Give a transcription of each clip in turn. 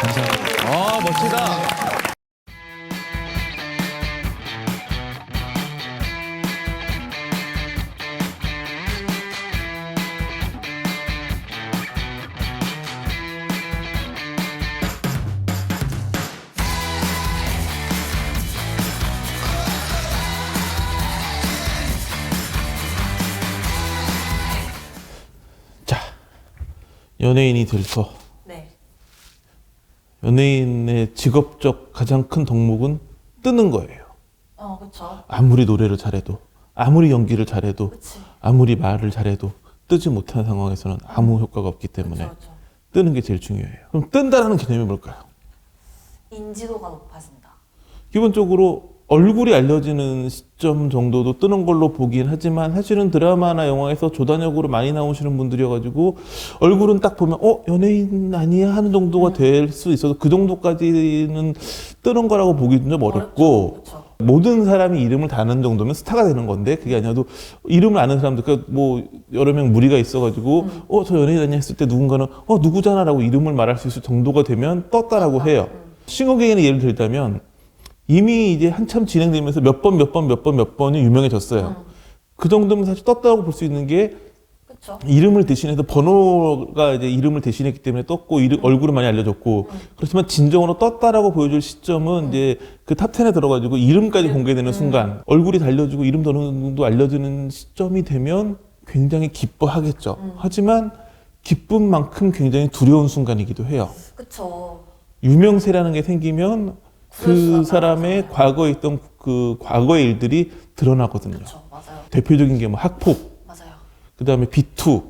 감사합니다. 아, 멋지다. 연예인이 돼서 네. 연예인의 직업적 가장 큰 덕목은 뜨는 거예요. 그쵸. 아무리 노래를 잘해도, 아무리 연기를 잘해도, 그치. 아무리 말을 잘해도 뜨지 못한 상황에서는 아무 효과가 없기 때문에 그쵸. 뜨는 게 제일 중요해요. 그럼 뜬다라는 개념이 뭘까요? 인지도가 높아진다. 기본적으로 얼굴이 알려지는 시점 정도도 뜨는 걸로 보긴 하지만 사실은 드라마나 영화에서 조단역으로 많이 나오시는 분들이어가지고 얼굴은 딱 보면 연예인 아니야 하는 정도가 될 수 있어도 그 정도까지는 뜨는 거라고 보기는 좀 어렵고 그쵸. 모든 사람이 이름을 다는 정도면 스타가 되는 건데 그게 아니어도 이름을 아는 사람들 그러니까 뭐 여러 명 무리가 있어가지고 저 연예인 아니야 했을 때 누군가는 누구잖아라고 이름을 말할 수 있을 정도가 되면 떴다라고 해요. 싱어게인의 예를 들자면 이미 이제 한참 진행되면서 몇 번이 유명해졌어요. 그 정도면 사실 떴다고 볼 수 있는 게 그쵸. 이름을 대신해서 번호가 이제 이름을 대신했기 때문에 떴고 얼굴은 많이 알려졌고 그렇지만 진정으로 떴다라고 보여줄 시점은 이제 그 탑10에 들어가지고 이름까지 공개되는 순간 얼굴이 달려지고 이름 번호도 알려지는 시점이 되면 굉장히 기뻐하겠죠. 하지만 기쁨만큼 굉장히 두려운 순간이기도 해요. 그쵸. 유명세라는 게 생기면 그 사람의 과거에 있던 그 과거의 일들이 드러나거든요. 그쵸. 맞아요. 대표적인 게 뭐 학폭, 맞아요. 그 다음에 비투,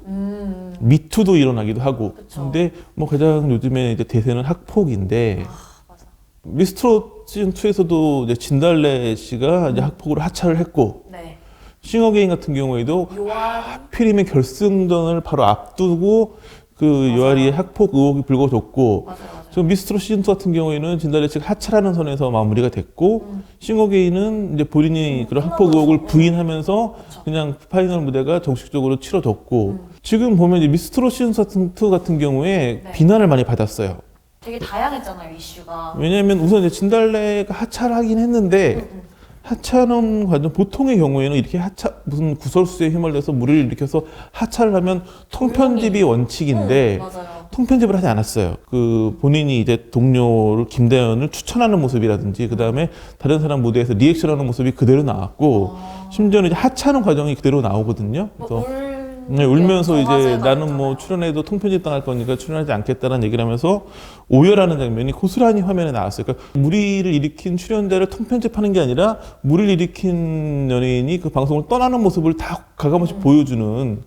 미투도 일어나기도 하고. 그쵸. 근데 뭐 가장 요즘에 이제 대세는 학폭인데 맞아. 미스트롯 시즌 2에서도 이제 진달래 씨가 이제 학폭으로 하차를 했고 네. 싱어게인 같은 경우에도 요한. 하필이면 결승전을 바로 앞두고 그 요아리의 학폭 의혹이 불거졌고 맞아요. 지금 미스트롯 시즌2 같은 경우에는 진달래 씨가 하차라는 선에서 마무리가 됐고 싱어게인은 이제 본인이 그런 학폭 의혹을 부인하면서 그냥 파이널 무대가 정식적으로 치러졌고 지금 보면 이제 미스트롯 시즌2 같은 경우에 네. 비난을 많이 받았어요. 되게 다양했잖아요, 이슈가. 왜냐하면 우선 이제 진달래가 하차를 하긴 했는데 하차하는 과정 보통의 경우에는 이렇게 무슨 구설수에 휘말려서 물을 일으켜서 하차를 하면 통편집이 원칙인데 맞아요. 통편집을 하지 않았어요. 그 본인이 이제 동료를 김다연을 추천하는 모습이라든지 그 다음에 다른 사람 무대에서 리액션하는 모습이 그대로 나왔고 심지어는 이제 하차하는 과정이 그대로 나오거든요. 그래서 울면서 이제 나는 뭐 출연해도 통편집 당할 거니까 출연하지 않겠다는 얘기를 하면서 오열하는 장면이 고스란히 화면에 나왔어요. 그러니까 무리를 일으킨 출연자를 통편집하는 게 아니라 무리를 일으킨 연예인이 그 방송을 떠나는 모습을 다 가감없이 보여주는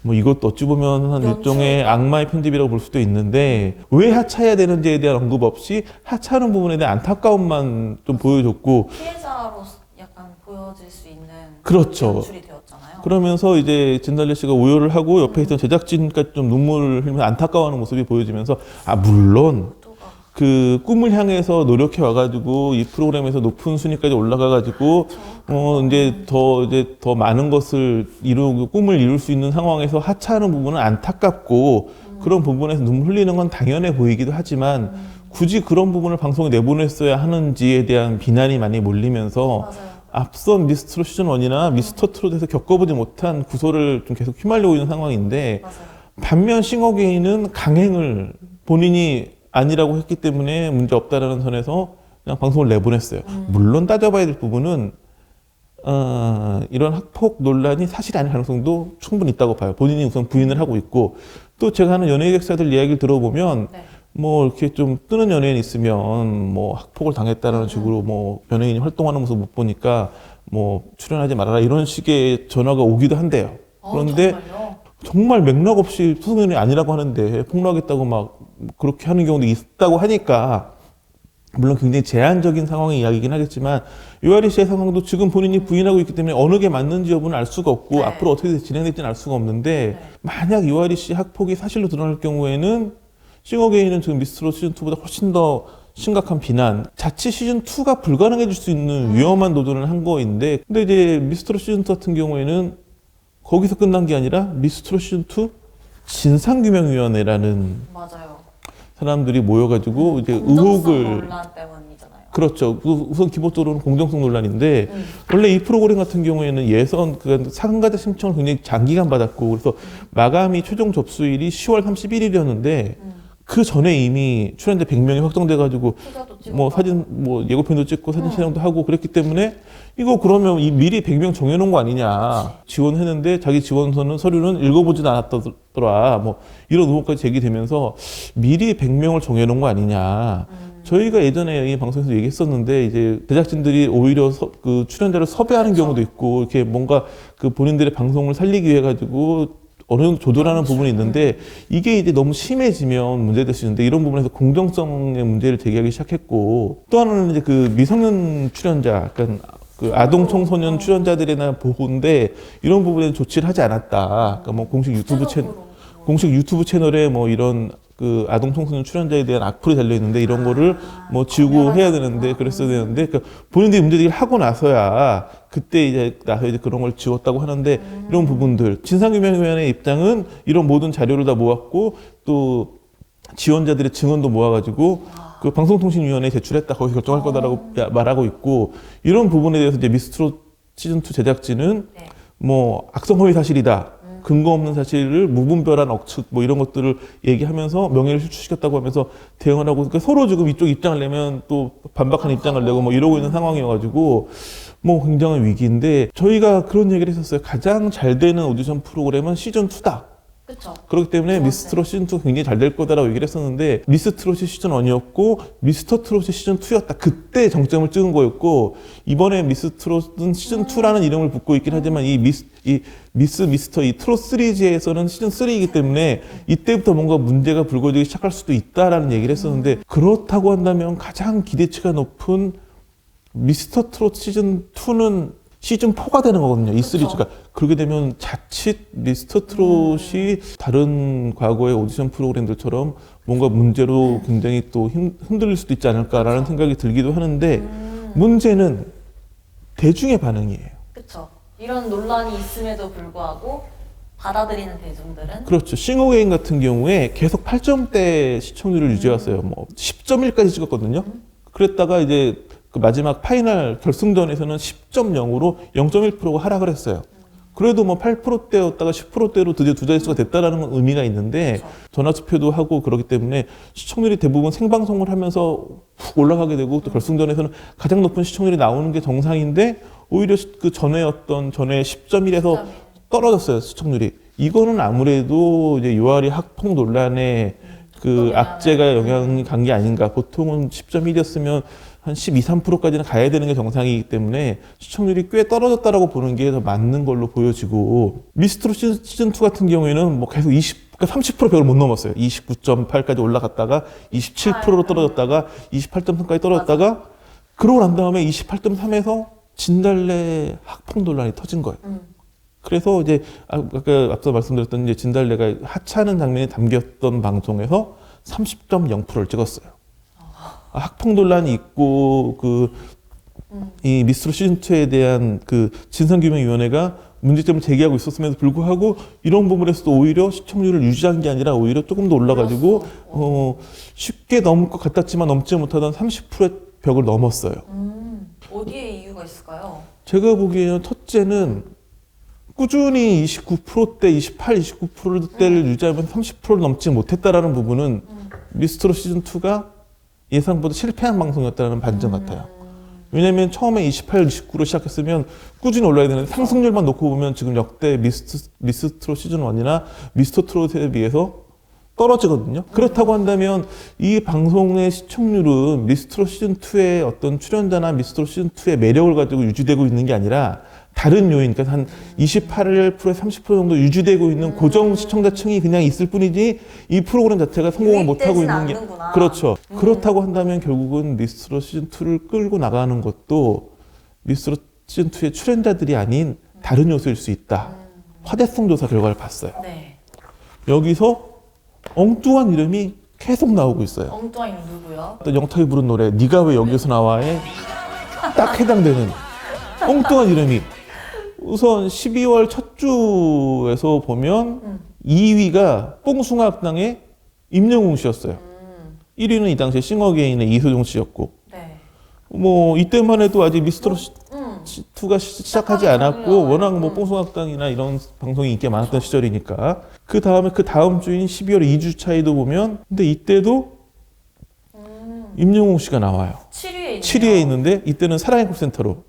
뭐 이것도 어찌 보면 한 일종의 악마의 편집이라고 볼 수도 있는데 왜 하차해야 되는지에 대한 언급 없이 하차하는 부분에 대한 안타까움만 좀 보여줬고 피해자로 약간 보여질 수 있는 그렇죠. 연출이 되었잖아요. 그러면서 이제 진달래 씨가 오열을 하고 옆에 있던 제작진까지 좀 눈물을 흘리면서 안타까워하는 모습이 보여지면서 물론 그 꿈을 향해서 노력해 와가지고 이 프로그램에서 높은 순위까지 올라가가지고 이제 더 많은 것을 이루고 꿈을 이룰 수 있는 상황에서 하차하는 부분은 안타깝고 그런 부분에서 눈물 흘리는 건 당연해 보이기도 하지만 굳이 그런 부분을 방송에 내보냈어야 하는지에 대한 비난이 많이 몰리면서 맞아요. 앞선 미스트롯 시즌 1이나 미스터 트롯에서 겪어보지 못한 구설을 좀 계속 휘말리고 있는 상황인데 맞아요. 반면 싱어게인은 강행을 본인이 아니라고 했기 때문에 문제 없다라는 선에서 그냥 방송을 내보냈어요. 물론 따져봐야 될 부분은 이런 학폭 논란이 사실이 아닐 가능성도 충분히 있다고 봐요. 본인이 우선 부인을 하고 있고 또 제가 하는 연예계 객사들 이야기를 들어보면 네. 뭐 이렇게 좀 뜨는 연예인 있으면 뭐 학폭을 당했다는 식으로 뭐 연예인이 활동하는 모습 못 보니까 뭐 출연하지 말아라 이런 식의 전화가 오기도 한대요. 그런데 정말요? 정말 맥락 없이 소속연예인이 아니라고 하는데 폭로하겠다고 막 그렇게 하는 경우도 있다고 하니까 물론 굉장히 제한적인 상황의 이야기이긴 하겠지만 요아리 씨의 상황도 지금 본인이 부인하고 있기 때문에 어느 게 맞는지 여부는 알 수가 없고 네. 앞으로 어떻게 진행될지는 알 수가 없는데 만약 요아리 씨 학폭이 사실로 드러날 경우에는 싱어게인은 지금 미스트롯 시즌2보다 훨씬 더 심각한 비난, 자칫 시즌2가 불가능해질 수 있는 위험한 도전을 한 거인데 근데 이제 미스트롯 시즌2 같은 경우에는 거기서 끝난 게 아니라 미스트롯 시즌2 진상규명위원회라는 맞아요. 사람들이 모여가지고 이제 공정성 의혹을 논란 때문이잖아요. 그렇죠. 우선 기본적으로는 공정성 논란인데 원래 이 프로그램 같은 경우에는 예선 그 참가자 신청을 굉장히 장기간 받았고 그래서 마감이 최종 접수일이 10월 31일이었는데 그 전에 이미 출연자 100명이 확정돼가지고 투자도 찍고 뭐 사진 뭐 예고편도 찍고 사진 촬영도 하고 그랬기 때문에 이거 그러면 이 미리 100명 정해놓은 거 아니냐 지원했는데 자기 지원서는 서류는 읽어보진 않았더라 뭐 이런 의혹까지 제기되면서 미리 100명을 정해놓은 거 아니냐 저희가 예전에 이 방송에서 얘기했었는데 이제 제작진들이 오히려 그 출연자를 섭외하는 경우도 있고 이렇게 뭔가 그 본인들의 방송을 살리기 위해 가지고 어느 정도 조절하는 부분이 있는데 이게 이제 너무 심해지면 문제될 수 있는데 이런 부분에서 공정성의 문제를 제기하기 시작했고 또 하나는 이제 그 미성년 출연자, 약간 그 아동 청소년 출연자들이나 보호인데 이런 부분에 조치를 하지 않았다. 그러니까 뭐 공식 유튜브 채널에 뭐 이런 그 아동 청소년 출연자에 대한 악플이 달려 있는데 이런 거를 뭐 지우고 해야 되는데 그랬어야 되는데 그러니까 본인들이 문제제기를 하고 나서야 그때 이제 그런 걸 지웠다고 하는데 이런 부분들 진상규명위원회 입장은 이런 모든 자료를 다 모았고 또 지원자들의 증언도 모아가지고 그 방송통신위원회에 제출했다 거기서 결정할 거다라고 말하고 있고 이런 부분에 대해서 이제 미스트롯 시즌 2 제작진은 뭐 악성허위 사실이다. 근거 없는 사실을 무분별한 억측 뭐 이런 것들을 얘기하면서 명예를 실추시켰다고 하면서 대응을 하고 그러니까 서로 지금 이쪽 입장을 내면 또 반박하는 입장을 내고 뭐 이러고 있는 상황이어가지고 뭐 굉장한 위기인데 저희가 그런 얘기를 했었어요. 가장 잘 되는 오디션 프로그램은 시즌 2다. 그쵸. 그렇기 때문에 미스트롯 시즌 2가 굉장히 잘 될 거다라고 얘기를 했었는데 미스트롯이 시즌 1이었고 미스터트롯이 시즌 2였다. 그때 정점을 찍은 거였고 이번에 미스트롯은 시즌 2라는 이름을 붙고 있긴 하지만 이 미스터 이 트롯 시리즈에서는 시즌 3이기 때문에 이때부터 뭔가 문제가 불거지기 시작할 수도 있다라는 얘기를 했었는데 그렇다고 한다면 가장 기대치가 높은 미스터 트롯 시즌 2는 시즌 4가 되는 거거든요. 이 시리즈가. 그렇게 되면 자칫 미스터 트롯이 다른 과거의 오디션 프로그램들처럼 뭔가 문제로 굉장히 또 흔들릴 수도 있지 않을까라는 생각이 들기도 하는데 문제는 대중의 반응이에요. 그렇죠. 이런 논란이 있음에도 불구하고 받아들이는 대중들은 그렇죠. 싱어게인 같은 경우에 계속 8점대 시청률을 유지했어요. 뭐 10.1까지 찍었거든요. 그랬다가 이제 그 마지막 파이널 결승전에서는 10.0으로 0.1%가 하락을 했어요. 그래도 뭐 8%대였다가 10%대로 드디어 두 자릿수가 됐다라는 건 의미가 있는데 그렇죠. 전화 투표도 하고 그렇기 때문에 시청률이 대부분 생방송을 하면서 훅 올라가게 되고 또 결승전에서는 가장 높은 시청률이 나오는 게 정상인데 오히려 그 전에였던 전에 10.1에서 떨어졌어요, 시청률이. 이거는 아무래도 이제 유아리 학폭 논란에 그 악재가 영향이 간 게 아닌가. 보통은 10.1이었으면 한 12, 3%까지는 가야 되는 게 정상이기 때문에 시청률이 꽤 떨어졌다라고 보는 게 더 맞는 걸로 보여지고 미스트롯 시즌 2 같은 경우에는 뭐 계속 30% 벽을 못 넘었어요. 29.8까지 올라갔다가 27%로 떨어졌다가 28.3까지 떨어졌다가 그러고 난 다음에 28.3에서 진달래 학폭 논란이 터진 거예요. 그래서 이제 아까 앞서 말씀드렸던 이제 진달래가 하찮은 장면이 담겼던 방송에서 30.0%를 찍었어요. 학폭 논란이 있고 이 미스트롯 시즌 2에 대한 그 진상규명위원회가 문제점을 제기하고 있었음에도 불구하고 이런 부분에서도 오히려 시청률을 유지한 게 아니라 오히려 조금 더 올라가지고 쉽게 넘을 것 같았지만 넘지 못하던 30%의 벽을 넘었어요. 어디에 이유가 있을까요? 제가 보기에는 첫째는 꾸준히 29%대, 28, 29%대를 유지하면 30%를 넘지 못했다라는 부분은 미스트롯 시즌 2가 예상보다 실패한 방송이었다는 반증 같아요. 왜냐면 처음에 28, 29로 시작했으면 꾸준히 올라야 되는데 상승률만 놓고 보면 지금 역대 미스트롯 시즌 1이나 미스터 트롯에 비해서 떨어지거든요. 그렇다고 한다면 이 방송의 시청률은 미스트롯 시즌 2의 어떤 출연자나 미스트롯 시즌 2의 매력을 가지고 유지되고 있는 게 아니라 다른 요인, 그러니까 한 28%, 30% 정도 유지되고 있는 고정 시청자층이 그냥 있을 뿐이지 이 프로그램 자체가 성공을 못하고 있는 게 않는구나. 그렇죠. 그렇다고 한다면 결국은 미스트롯 시즌 2를 끌고 나가는 것도 미스트롯 시즌 2의 출연자들이 아닌 다른 요소일 수 있다. 화제성 조사 결과를 봤어요. 네. 여기서 엉뚱한 이름이 계속 나오고 있어요. 엉뚱한 이름 누구요? 또 영탁이 부른 노래 네가 왜 여기서 나와에 딱 해당되는 엉뚱한 이름이 우선 12월 첫 주에서 보면 2위가 뽕숭아학당의 임영웅 씨였어요. 1위는 이 당시에 싱어게인의 이소정 씨였고 네. 뭐 이때만 해도 아직 미스터 트롯 2가 시작하지 않았고 전이야. 워낙 뭐 뽕송학당이나 이런 방송이 인기가 많았던 시절이니까 그 다음에 그 다음 주인 12월 2주 차이도 보면 근데 이때도 임영웅 씨가 나와요. 7위에 있네요. 7위에 있는데 이때는 사랑의 콜센터로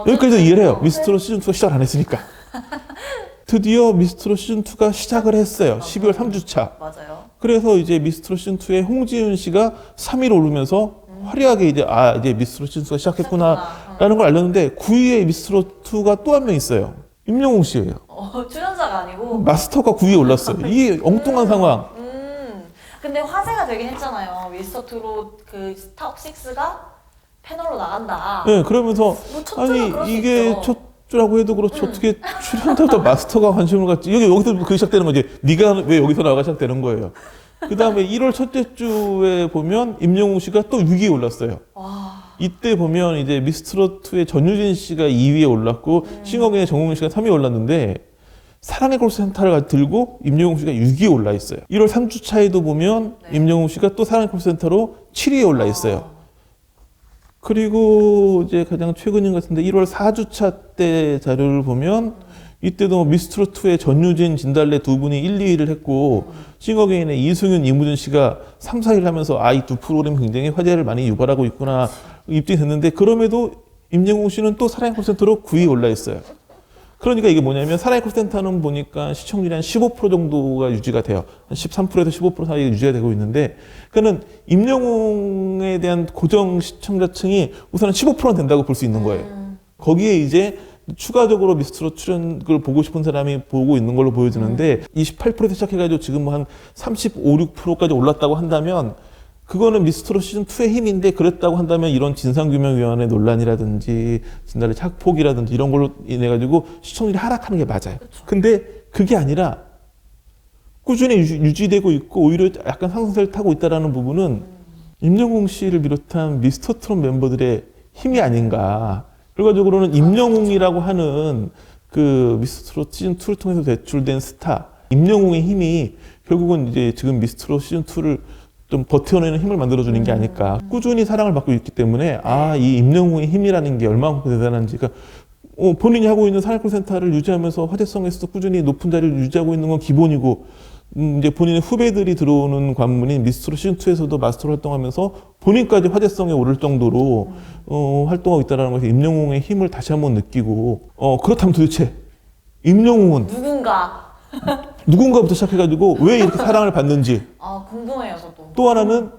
여기까지도 이해를 해요. 미스트롯 시즌2가 시작 안 했으니까. 드디어 미스트롯 시즌2가 시작을 했어요. 12월 3주차. 맞아요. 그래서 이제 미스트롯 시즌2의 홍지윤 씨가 3위로 오르면서 화려하게 이제 미스트롯 시즌2가 시작했구나라는 걸 알렸는데 9위에 미스트롯 2가 또 한 명 있어요. 임영웅 씨예요. 출연자가 아니고. 마스터가 9위에 올랐어요. 이게 엉뚱한 상황. 근데 화제가 되긴 했잖아요. 미스터 트롯 그 탑 6가 패널로 나간다. 네, 그러면서 뭐 첫 주는 그럴 수 아니 이게 있죠. 첫 주라고 해도 그렇지 어떻게 출연자부터 마스터가 관심을 갖지 여기서 그 시작되는 거지. 네가 왜 여기서 나와가 시작되는 거예요. 그 다음에 1월 첫째 주에 보면 임영웅 씨가 또 6위에 올랐어요. 와. 이때 보면 이제 미스트롯2의 전유진 씨가 2위에 올랐고 싱어게인의 정우민 씨가 3위에 올랐는데 사랑의 콜센터를 들고 임영웅 씨가 6위에 올라 있어요. 1월 3주 차에도 보면 네. 임영웅 씨가 또 사랑의 콜센터로 7위에 올라 있어요. 그리고 이제 가장 최근인 것 같은데 1월 4주차 때 자료를 보면 이때도 미스트롯2의 전유진, 진달래 두 분이 1, 2위를 했고 싱어게인의 이승윤, 이무준 씨가 3, 4위를 하면서 이 두 프로그램 굉장히 화제를 많이 유발하고 있구나 입증이 됐는데 그럼에도 임영웅 씨는 또 사랑의 콜센터로 9위에 올라 있어요. 그러니까 이게 뭐냐면 사랑의 콜센터는 보니까 시청률이 한 15% 정도가 유지가 돼요. 한 13%에서 15% 사이에 유지가 되고 있는데 그러니까는 임영웅에 대한 고정 시청자층이 우선은 15%는 된다고 볼 수 있는 거예요. 거기에 이제 추가적으로 미스트롯 출연을 보고 싶은 사람이 보고 있는 걸로 보여지는데 28%에서 시작해가지고 지금 뭐 한 35, 6%까지 올랐다고 한다면 그거는 미스트롯 시즌2의 힘인데 그랬다고 한다면 이런 진상규명위원회 논란이라든지 진달래 착폭이라든지 이런 걸로 인해가지고 시청률이 하락하는 게 맞아요. 근데 그게 아니라 꾸준히 유지되고 있고 오히려 약간 상승세를 타고 있다는 부분은 임영웅 씨를 비롯한 미스터 트롯 멤버들의 힘이 아닌가. 결과적으로는 임영웅이라고 하는 그 미스터 트롯 시즌2를 통해서 대출된 스타 임영웅의 힘이 결국은 이제 지금 미스터 트롯 시즌2를 좀 버텨내는 힘을 만들어주는 게 아닐까. 꾸준히 사랑을 받고 있기 때문에 이 임영웅의 힘이라는 게 얼마만큼 대단한지. 그러니까 본인이 하고 있는 사랑의 콜센터를 유지하면서 화제성에서도 꾸준히 높은 자리를 유지하고 있는 건 기본이고 이제 본인의 후배들이 들어오는 관문인 미스트롯 시즌2에서도 마스터로 활동하면서 본인까지 화제성에 오를 정도로 활동하고 있다는 것에 임영웅의 힘을 다시 한번 느끼고 그렇다면 도대체 임영웅은 누군가부터 시작해가지고 왜 이렇게 사랑을 받는지 궁금해요 저도. 또 하나는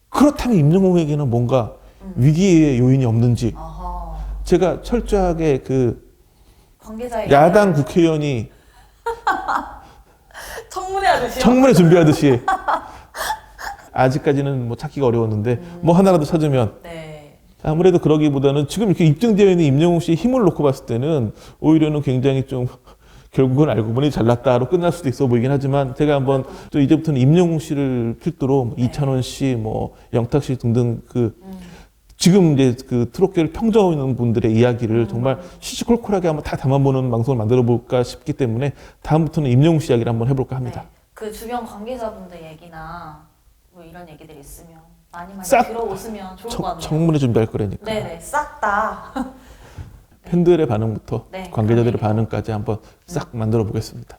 그렇다면 임영웅에게는 뭔가 위기의 요인이 없는지 아하. 제가 철저하게 그 관계자의 야당 국회의원이 청문회 준비하듯이 아직까지는 뭐 찾기가 어려웠는데 뭐 하나라도 찾으면 네. 아무래도 그러기보다는 지금 이렇게 입증되어 있는 임영웅 씨의 힘을 놓고 봤을 때는 오히려는 굉장히 좀 결국은 알고 보니 잘났다로 끝날 수도 있어 보이긴 하지만 제가 한번 또 이제부터는 임영웅 씨를 필두로 이찬원 씨, 뭐 영탁 씨 등등 그 지금 이제 그 트롯계를 평정하고 있는 분들의 이야기를 정말 시시콜콜하게 한번 다 담아보는 방송을 만들어 볼까 싶기 때문에 다음부터는 임영웅 씨 이야기를 한번 해볼까 합니다. 네. 그 주변 관계자분들 얘기나 뭐 이런 얘기들이 있으면 많이 싹 들어오시면 좋을 것 같네요. 청문회 준비할 거라니까. 네네, 싹 다. 팬들의 반응부터 네, 관계자들의 그러네요. 반응까지 한번 싹 만들어 보겠습니다.